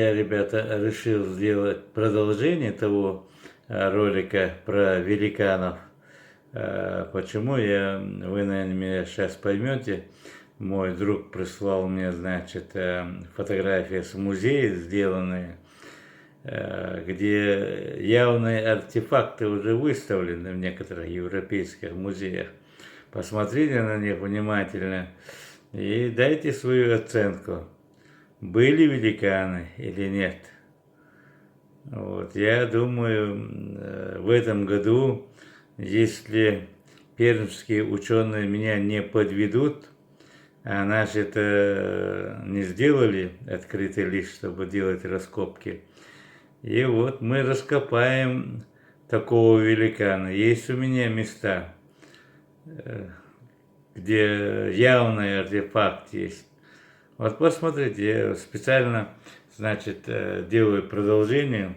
Я, ребята, решил сделать продолжение того ролика про великанов. Почему вы, наверное, меня сейчас поймете. Мой друг прислал мне, значит, фотографии с музея сделанные, где явные артефакты уже выставлены в некоторых европейских музеях. Посмотрите на них внимательно и дайте свою оценку. Были великаны или нет? Вот, я думаю, в этом году, если пермские ученые меня не подведут, а наши это не сделали открытый лист, чтобы делать раскопки, и вот мы раскопаем такого великана. Есть у меня места, где явный артефакт есть. Вот посмотрите, я специально, значит, делаю продолжение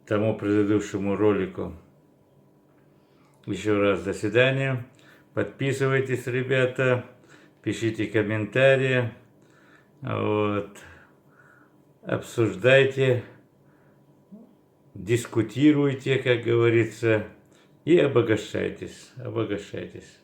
тому предыдущему ролику. Еще раз до свидания. Подписывайтесь, ребята, пишите комментарии, вот, обсуждайте, дискутируйте, как говорится, и обогащайтесь, обогащайтесь.